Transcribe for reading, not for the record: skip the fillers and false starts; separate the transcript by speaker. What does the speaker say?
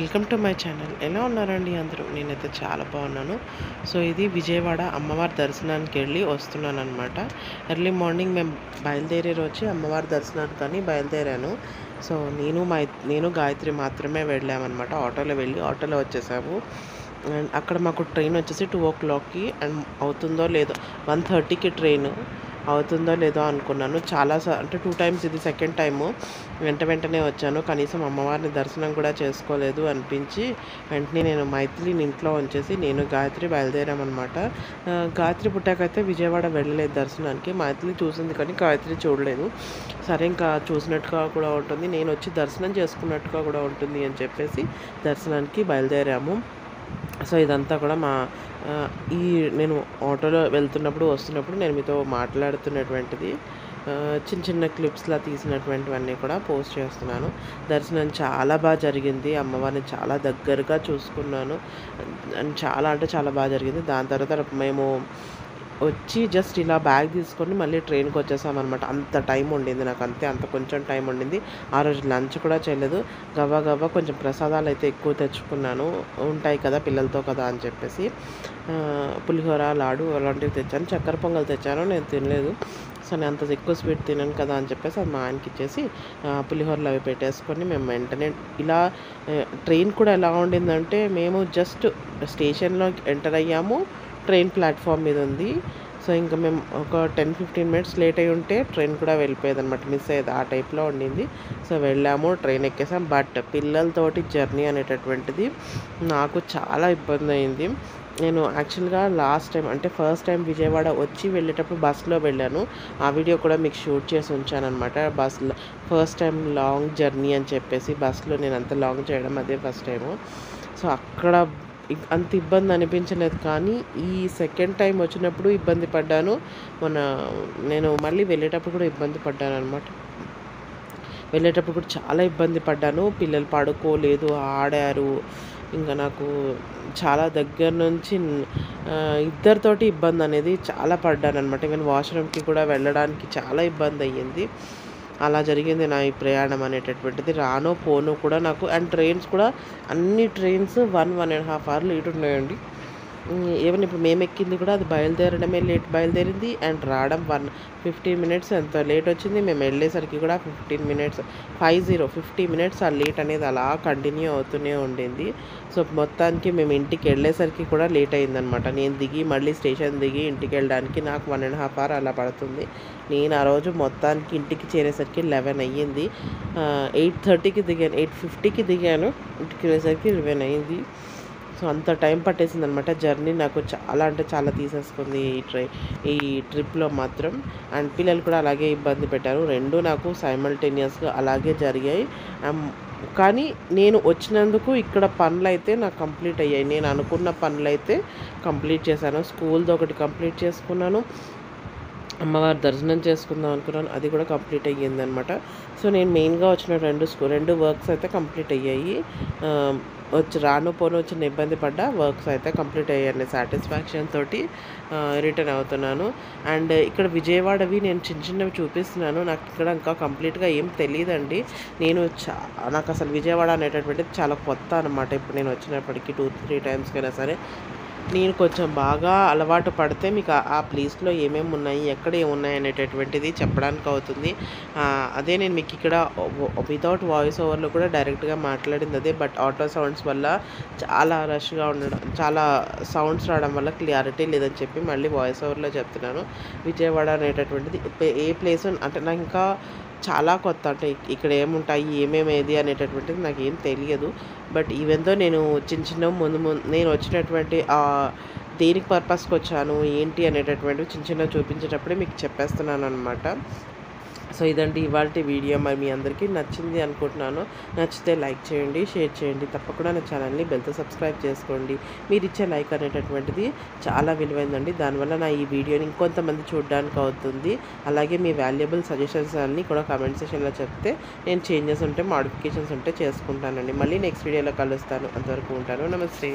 Speaker 1: Welcome to my channel. ఎలా ఉన్నారండి అందరూ? నేనైతే చాలా బాగున్నాను. సో ఇది విజయవాడ అమ్మవారి దర్శనానికి వెళ్ళి వస్తున్నానన్నమాట. ఎర్లీ మార్నింగ్ మేము బయలుదేరే రోజు అమ్మవారి దర్శనానికి కానీ బయలుదేరాను. సో నేను గాయత్రి మాత్రమే వెళ్ళామన్నమాట. ఆటోలో వెళ్ళి ఆటోలో వచ్చేసాము. అండ్ అక్కడ మాకు ట్రైన్ వచ్చేసి 2 o'clockకి అండ్ అవుతుందో లేదో 1:30కి ట్రైన్ అవుతుందో లేదో అనుకున్నాను. అంటే 2 టైమ్స్ ఇది సెకండ్ టైము. వెంటనే వచ్చాను. కనీసం అమ్మవారిని దర్శనం కూడా చేసుకోలేదు అనిపించి వెంటనే నేను మైథిలిని ఇంట్లో ఉంచేసి నేను గాయత్రి బయలుదేరామన్నమాట. గాయత్రి పుట్టాకైతే విజయవాడ వెళ్ళలేదు దర్శనానికి. మైథిలి చూసింది కానీ గాయత్రి చూడలేదు. సరే ఇంకా చూసినట్టుగా కూడా ఉంటుంది, నేను వచ్చి దర్శనం చేసుకున్నట్టుగా కూడా ఉంటుంది అని చెప్పేసి దర్శనానికి బయలుదేరాము. సో ఇదంతా కూడా నేను ఆటోలో వెళ్తున్నప్పుడు వస్తున్నప్పుడు నేను మీతో మాట్లాడుతున్నటువంటిది చిన్న చిన్న క్లిప్స్లా తీసినటువంటివన్నీ కూడా పోస్ట్ చేస్తున్నాను. దర్శనం చాలా బాగా జరిగింది. అమ్మవారిని చాలా దగ్గరగా చూసుకున్నాను. అండ్ చాలా బాగా జరిగింది. దాని తర్వాత మేము వచ్చి జస్ట్ ఇలా బ్యాగ్ తీసుకొని మళ్ళీ ట్రైన్కి వచ్చేసామన్నమాట. అంత టైం ఉండింది నాకు, అంత కొంచెం టైం ఉండింది. ఆ రోజు లంచ్ కూడా చేయలేదు. గవ్వ కొంచెం ప్రసాదాలు అయితే ఎక్కువ తెచ్చుకున్నాను, ఉంటాయి కదా పిల్లలతో కదా అని చెప్పేసి. పులిహోర, లాడు అలాంటివి తెచ్చాను. చక్కెర పొంగల్ తెచ్చాను, నేను తినలేదు. సో నేను అంత ఎక్కువ స్వీట్ తినను కదా అని చెప్పేసి అది మా ఆయనకి ఇచ్చేసి పులిహోరలు అవి పెట్టేసుకొని మేము వెంటనే ఇలా ట్రైన్ కూడా ఎలా ఉండిందంటే మేము జస్ట్ స్టేషన్లో ఎంటర్ అయ్యాము, ట్రైన్ ప్లాట్ఫామ్ మీద ఉంది. సో ఇంకా మేము ఒక 10-15 మినిట్స్ లేట్ అయి ఉంటే ట్రైన్ కూడా వెళ్ళిపోయేది అనమాట, మిస్ అయ్యేది. ఆ టైప్లో ఉండింది. సో వెళ్ళాము, ట్రైన్ ఎక్కేసాం. బట్ పిల్లలతోటి జర్నీ అనేటటువంటిది నాకు చాలా ఇబ్బంది అయింది. నేను యాక్చువల్గా లాస్ట్ టైం అంటే ఫస్ట్ టైం విజయవాడ వచ్చి వెళ్ళేటప్పుడు బస్సులో వెళ్ళాను. ఆ వీడియో కూడా మీకు షూట్ చేసి ఉంచాను అనమాట. బస్సులో ఫస్ట్ టైం లాంగ్ జర్నీ అని చెప్పేసి బస్సులో నేను అంత లాంగ్ చేయడం అదే ఫస్ట్ టైము. సో అక్కడ అంత ఇబ్బంది అనిపించలేదు, కానీ ఈ సెకండ్ టైం వచ్చినప్పుడు ఇబ్బంది పడ్డాను. నేను మళ్ళీ వెళ్ళేటప్పుడు కూడా ఇబ్బంది పడ్డాను అనమాట. వెళ్ళేటప్పుడు కూడా చాలా ఇబ్బంది పడ్డాను. పిల్లలు పడుకోలేదు, ఆడారు. ఇంకా నాకు చాలా దగ్గర నుంచి ఇద్దరితోటి ఇబ్బంది అనేది చాలా పడ్డాను అనమాట. ఈవెన్ వాష్రూమ్కి కూడా వెళ్ళడానికి చాలా ఇబ్బంది అయ్యింది. అలా జరిగింది నా ఈ ప్రయాణం అనేటటువంటిది. రాను పోను కూడా నాకు. అండ్ ట్రైన్స్ కూడా అన్ని ట్రైన్స్ 1.5 hour లేట్ ఉన్నాయండి. ఈవెన్ ఇప్పుడు మేము ఎక్కింది కూడా అది బయలుదేరడమే లేట్ బయలుదేరింది, అండ్ రావడం 15 మినిట్స్ ఎంతో లేట్ వచ్చింది. మేము వెళ్ళేసరికి కూడా 50 మినిట్స్ ఆ లేట్ అనేది అలా కంటిన్యూ అవుతూనే ఉండింది. సో మొత్తానికి మేము ఇంటికి వెళ్ళేసరికి కూడా లేట్ అయిందనమాట. నేను దిగి మళ్ళీ స్టేషన్ దిగి ఇంటికి వెళ్ళడానికి నాకు 1.5 hour అలా పడుతుంది. నేను ఆ రోజు మొత్తానికి ఇంటికి చేరేసరికి 11 అయ్యింది. 8:30కి దిగాను, 8:50కి దిగాను. ఇంటికి వెళ్ళేసరికి 11 అయ్యింది. సో అంత టైం పట్టేసింది అనమాట. జర్నీ నాకు చాలా తీసేసుకుంది ఈ ట్రిప్లో మాత్రం. అండ్ పిల్లలు కూడా అలాగే ఇబ్బంది పెట్టారు. రెండు నాకు సైమల్టేనియస్గా అలాగే జరిగాయి. కానీ నేను వచ్చినందుకు ఇక్కడ పనులు అయితే నాకు కంప్లీట్ అయ్యాయి. నేను అనుకున్న పనులు అయితే కంప్లీట్ చేశాను. స్కూల్ది ఒకటి కంప్లీట్ చేసుకున్నాను, అమ్మవారి దర్శనం చేసుకుందాం అనుకున్నాను, అది కూడా కంప్లీట్ అయ్యిందనమాట. సో నేను మెయిన్గా వచ్చిన రెండు వర్క్స్ అయితే కంప్లీట్ అయ్యాయి. రాను పోను వచ్చిన ఇబ్బంది పడ్డ వర్క్స్ అయితే కంప్లీట్ అయ్యాయి. సాటిస్ఫాక్షన్ తోటి రిటర్న్ అవుతున్నాను. అండ్ ఇక్కడ విజయవాడవి నేను చిన్నవి చూపిస్తున్నాను. నాకు ఇక్కడ ఇంకా కంప్లీట్గా ఏం తెలియదండి. నాకు అసలు విజయవాడ అనేటటువంటిది చాలా కొత్త అనమాట. ఇప్పుడు నేను వచ్చినప్పటికీ 2-3 టైమ్స్కైనా సరే నేను కొంచెం బాగా అలవాటు పడితే మీకు ఆ ప్లేస్లో ఏమేమి ఉన్నాయి, ఎక్కడ ఏమున్నాయి అనేటటువంటిది చెప్పడానికి అవుతుంది. అదే నేను మీకు ఇక్కడ వితౌట్ వాయిస్ ఓవర్లో కూడా డైరెక్ట్గా మాట్లాడింది అదే. బట్ ఆటో సౌండ్స్ వల్ల చాలా రష్గా ఉండడం, చాలా సౌండ్స్ రావడం వల్ల క్లియారిటీ లేదని చెప్పి మళ్ళీ వాయిస్ ఓవర్లో చెప్తున్నాను. విజయవాడ అనేటటువంటిది ఏ ప్లేస్ అంటే నాకు ఇంకా చాలా కొత్త. అంటే ఇక్కడ ఏముంటాయి, ఏమేమేది అనేటటువంటిది నాకు ఏం తెలియదు. బట్ ఈవెంతో నేను ముందు నేను వచ్చినటువంటి దేనికి పర్పస్కి వచ్చాను ఏంటి అనేటటువంటివి చిన్న చూపించేటప్పుడే మీకు చెప్పేస్తున్నాను అనమాట. సో ఇదండి ఇవాల్టి వీడియో. మరి మీ అందరికీ నచ్చింది అనుకుంటున్నాను. నచ్చితే లైక్ చేయండి, షేర్ చేయండి. తప్పకుండా నా ఛానల్ని బెల్తో సబ్స్క్రైబ్ చేసుకోండి. మీరు ఇచ్చే లైక్ అనేటటువంటిది చాలా విలువైందండి. దానివల్ల నా ఈ వీడియోని ఇంకొంతమంది చూడడానికి అవుతుంది. అలాగే మీ వాల్యుబుల్ సజెషన్స్ అన్నీ కూడా కామెంట్ సెక్షన్లో చెప్తే నేను చేంజెస్ ఉంటే, మాడిఫికేషన్స్ ఉంటే చేసుకుంటానండి. మళ్ళీ నెక్స్ట్ వీడియోలో కలుస్తాను. అంతవరకు ఉంటాను. నమస్తే.